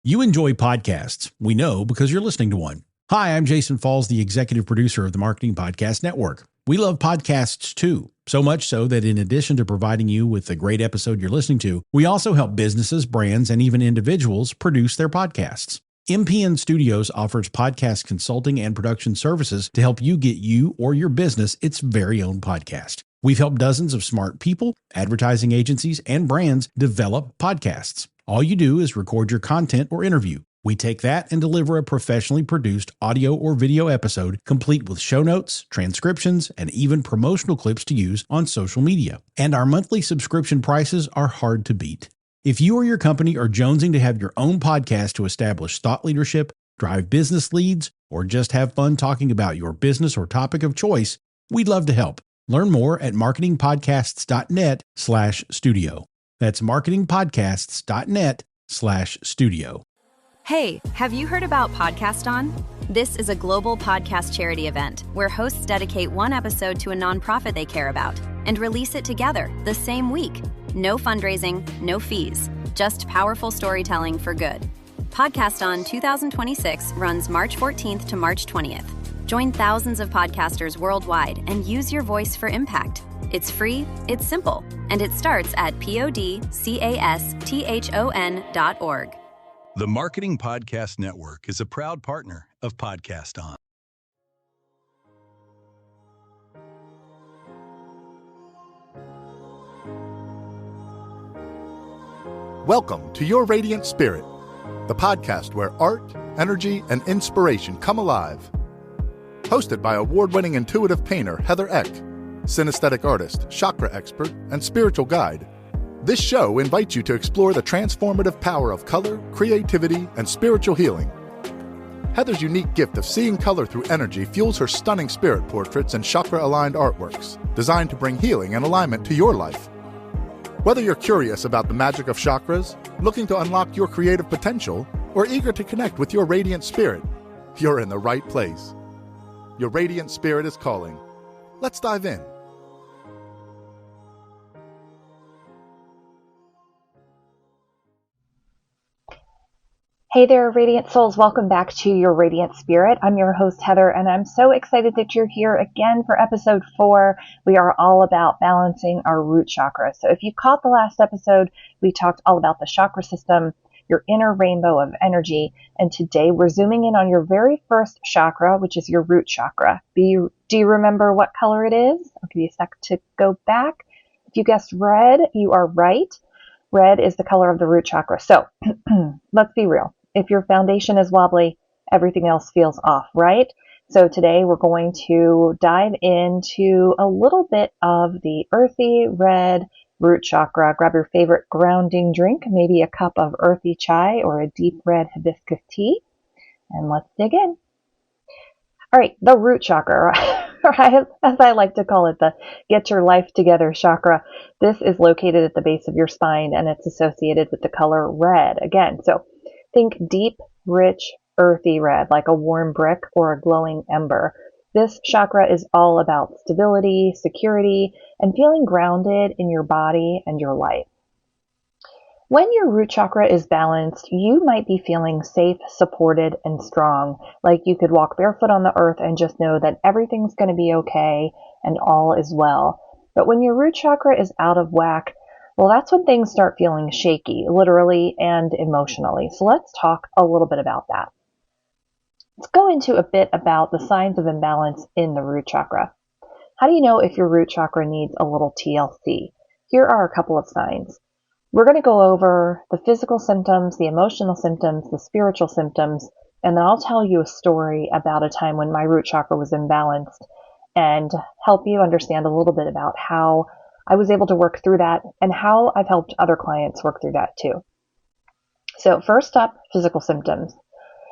You enjoy podcasts. We know because you're listening to one. Hi, I'm Jason Falls, the executive producer of the Marketing Podcast Network. We love podcasts too, so much so that in addition to providing you with the great episode you're listening to, we also help businesses, brands, and even individuals produce their podcasts. MPN Studios offers podcast consulting and production services to help you get you or your business its very own podcast. We've helped dozens of smart people, advertising agencies, and brands develop podcasts. All you do is record your content or interview. We take that and deliver a professionally produced audio or video episode complete with show notes, transcriptions, and even promotional clips to use on social media. And our monthly subscription prices are hard to beat. If you or your company are jonesing to have your own podcast to establish thought leadership, drive business leads, or just have fun talking about your business or topic of choice, we'd love to help. Learn more at marketingpodcasts.net/studio. That's marketingpodcasts.net/studio. Hey, have you heard about Podcast On? This is a global podcast charity event where hosts dedicate one episode to a nonprofit they care about and release it together the same week. No fundraising, no fees, just powerful storytelling for good. Podcast On 2026 runs March 14th to March 20th. Join thousands of podcasters worldwide and use your voice for impact. It's free, it's simple, and it starts at podcasthon.org. The Marketing Podcast Network is a proud partner of Podcast On. Welcome to Your Radiant Spirit, the podcast where art, energy, and inspiration come alive. Hosted by award-winning intuitive painter Heather Eck, synesthetic artist, chakra expert, and spiritual guide, this show invites you to explore the transformative power of color, creativity, and spiritual healing. Heather's unique gift of seeing color through energy fuels her stunning spirit portraits and chakra-aligned artworks, designed to bring healing and alignment to your life. Whether you're curious about the magic of chakras, looking to unlock your creative potential, or eager to connect with your radiant spirit, you're in the right place. Your radiant spirit is calling. Let's dive in. Hey there, Radiant Souls. Welcome back to Your Radiant Spirit. I'm your host, Heather, and I'm so excited that you're here again for episode 4. We are all about balancing our root chakra. So if you caught the last episode, we talked all about the chakra system, your inner rainbow of energy, and today we're zooming in on your very first chakra, which is your root chakra. Do you remember what color it is? I'll give you a sec to go back. If you guessed red, you are right. Red is the color of the root chakra. So let's be real. If your foundation is wobbly, everything else feels off, right? So today we're going to dive into a little bit of the earthy red root chakra. Grab your favorite grounding drink, maybe a cup of earthy chai or a deep red hibiscus tea, and let's dig in. All right, the root chakra, or as I like to call it, the get your life together chakra. This is located at the base of your spine and it's associated with the color red. Again, so think deep, rich, earthy red, like a warm brick or a glowing ember. This chakra is all about stability, security, and feeling grounded in your body and your life. When your root chakra is balanced, you might be feeling safe, supported, and strong, like you could walk barefoot on the earth and just know that everything's going to be okay and all is well. But when your root chakra is out of whack, well, that's when things start feeling shaky, literally and emotionally. So let's talk a little bit about that. Let's go into a bit about the signs of imbalance in the root chakra. How do you know if your root chakra needs a little TLC? Here are a couple of signs. We're going to go over the physical symptoms, the emotional symptoms, the spiritual symptoms, and then I'll tell you a story about a time when my root chakra was imbalanced and help you understand a little bit about how I was able to work through that and how I've helped other clients work through that too. So first up, physical symptoms.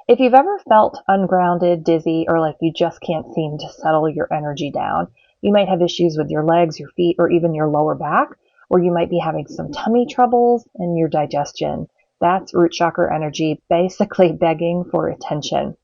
If you've ever felt ungrounded, dizzy, or like you just can't seem to settle your energy down, you might have issues with your legs, your feet, or even your lower back, or you might be having some tummy troubles and your digestion. That's root chakra energy basically begging for attention.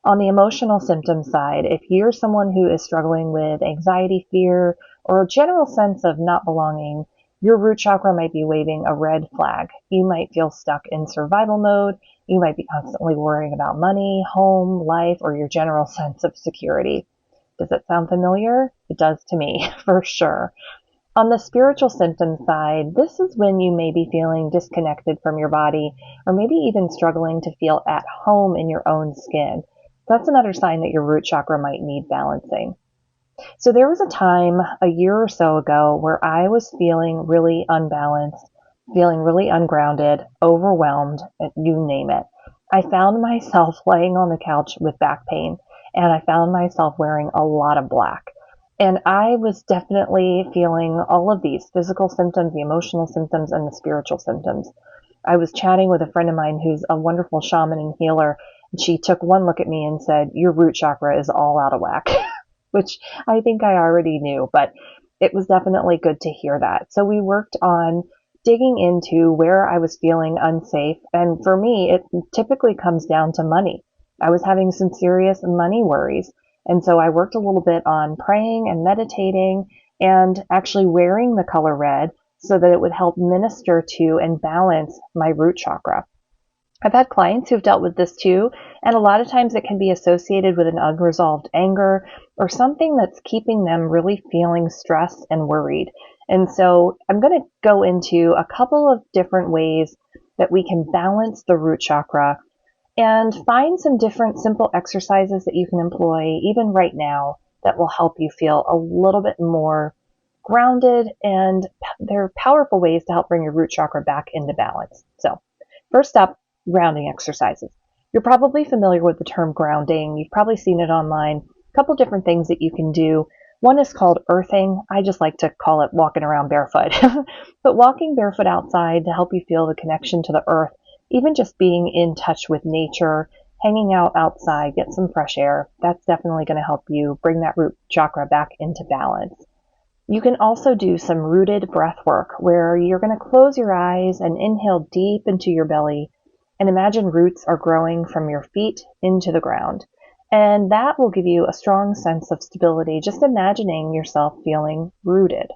On the emotional symptom side, if you're someone who is struggling with anxiety, fear, or a general sense of not belonging, Your root chakra might be waving a red flag. You might feel stuck in survival mode. You might be constantly worrying about money, home, life, or your general sense of security. Does it sound familiar? It does to me, for sure. On the spiritual symptom side, this is when you may be feeling disconnected from your body, or maybe even struggling to feel at home in your own skin. That's another sign that your root chakra might need balancing. So there was a time a year or so ago where I was feeling really unbalanced, feeling really ungrounded, overwhelmed, you name it. I found myself laying on the couch with back pain, and I found myself wearing a lot of black. And I was definitely feeling all of these physical symptoms, the emotional symptoms, and the spiritual symptoms. I was chatting with a friend of mine who's a wonderful shaman and healer, and she took one look at me and said, "Your root chakra is all out of whack," which I think I already knew, but it was definitely good to hear that. So we worked on digging into where I was feeling unsafe. And for me, it typically comes down to money. I was having some serious money worries. And so I worked a little bit on praying and meditating and actually wearing the color red so that it would help minister to and balance my root chakra. I've had clients who've dealt with this too, and a lot of times it can be associated with an unresolved anger or something that's keeping them really feeling stressed and worried. And so I'm going to go into a couple of different ways that we can balance the root chakra and find some different simple exercises that you can employ even right now that will help you feel a little bit more grounded, and they're powerful ways to help bring your root chakra back into balance. So first up, grounding exercises. You're probably familiar with the term grounding. You've probably seen it online. A couple different things that you can do. One is called earthing. I just like to call it walking around barefoot. But walking barefoot outside to help you feel the connection to the earth, even just being in touch with nature, hanging out outside, get some fresh air, that's definitely going to help you bring that root chakra back into balance. You can also do some rooted breath work where you're going to close your eyes and inhale deep into your belly and imagine roots are growing from your feet into the ground. And that will give you a strong sense of stability, just imagining yourself feeling rooted.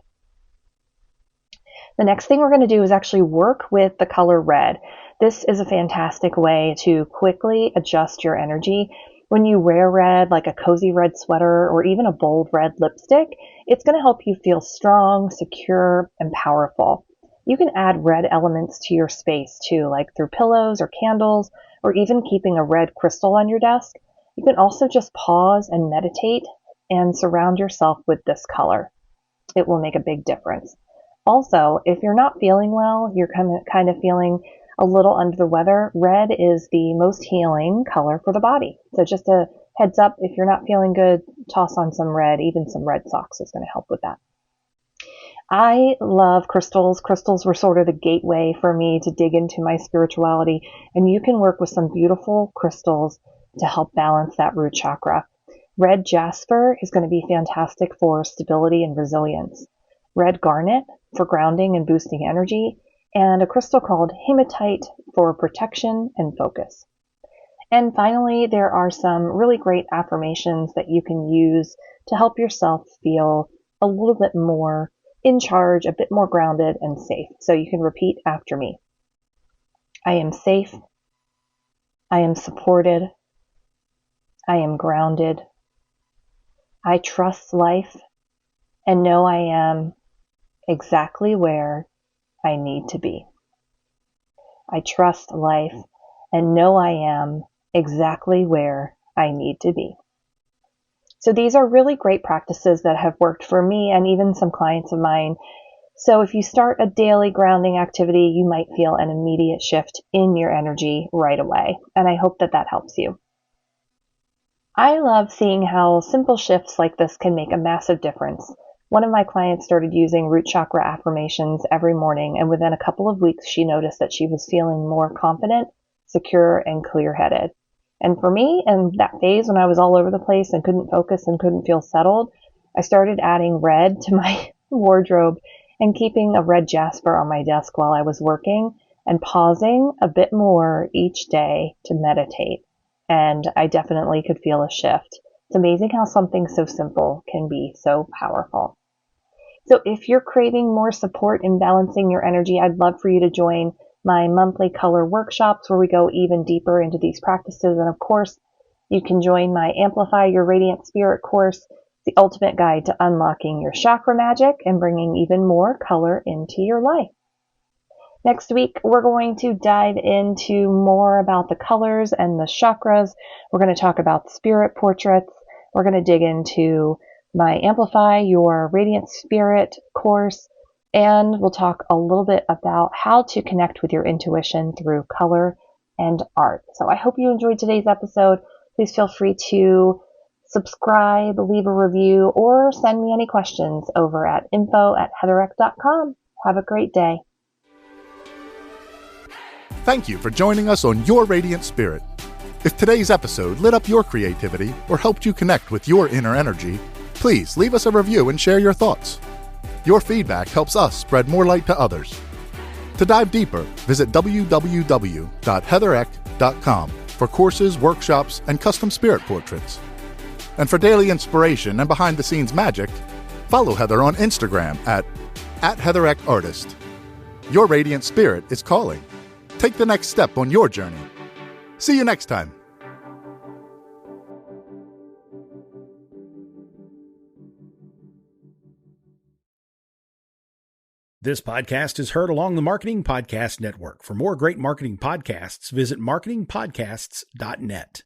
The next thing we're going to do is actually work with the color red. This is a fantastic way to quickly adjust your energy. When you wear red, like a cozy red sweater or even a bold red lipstick, it's going to help you feel strong, secure, and powerful. You can add red elements to your space too, like through pillows or candles, or even keeping a red crystal on your desk. You can also just pause and meditate and surround yourself with this color. It will make a big difference. Also, if you're not feeling well, you're kind of feeling a little under the weather, red is the most healing color for the body. So just a heads up, if you're not feeling good, toss on some red. Even some red socks is going to help with that. I love crystals. Crystals were sort of the gateway for me to dig into my spirituality, and you can work with some beautiful crystals to help balance that root chakra. Red jasper is going to be fantastic for stability and resilience. Red garnet for grounding and boosting energy, and a crystal called hematite for protection and focus. And finally, there are some really great affirmations that you can use to help yourself feel a little bit more in charge, a bit more grounded and safe. So you can repeat after me. I am safe. I am supported. I am grounded. I trust life and know I am exactly where I need to be. I trust life and know I am exactly where I need to be. So these are really great practices that have worked for me and even some clients of mine. So if you start a daily grounding activity, you might feel an immediate shift in your energy right away. And I hope that that helps you. I love seeing how simple shifts like this can make a massive difference. One of my clients started using root chakra affirmations every morning, and within a couple of weeks, she noticed that she was feeling more confident, secure, and clear-headed. And for me, in that phase when I was all over the place and couldn't focus and couldn't feel settled, I started adding red to my wardrobe and keeping a red jasper on my desk while I was working and pausing a bit more each day to meditate. And I definitely could feel a shift. It's amazing how something so simple can be so powerful. So if you're craving more support in balancing your energy, I'd love for you to join my monthly color workshops where we go even deeper into these practices. And of course, you can join my Amplify Your Radiant Spirit course, the ultimate guide to unlocking your chakra magic and bringing even more color into your life. Next week, we're going to dive into more about the colors and the chakras. We're going to talk about spirit portraits. We're going to dig into my Amplify Your Radiant Spirit course, and we'll talk a little bit about how to connect with your intuition through color and art. So I hope you enjoyed today's episode. Please feel free to subscribe, leave a review, or send me any questions over at info@heathereck.com. Have a great day. Thank you for joining us on Your Radiant Spirit. If today's episode lit up your creativity or helped you connect with your inner energy, please leave us a review and share your thoughts. Your feedback helps us spread more light to others. To dive deeper, visit www.heathereck.com for courses, workshops, and custom spirit portraits. And for daily inspiration and behind-the-scenes magic, follow Heather on Instagram at @HeatherEckArtist. Your Radiant Spirit is calling. Take the next step on your journey. See you next time. This podcast is heard along the Marketing Podcast Network. For more great marketing podcasts, visit marketingpodcasts.net.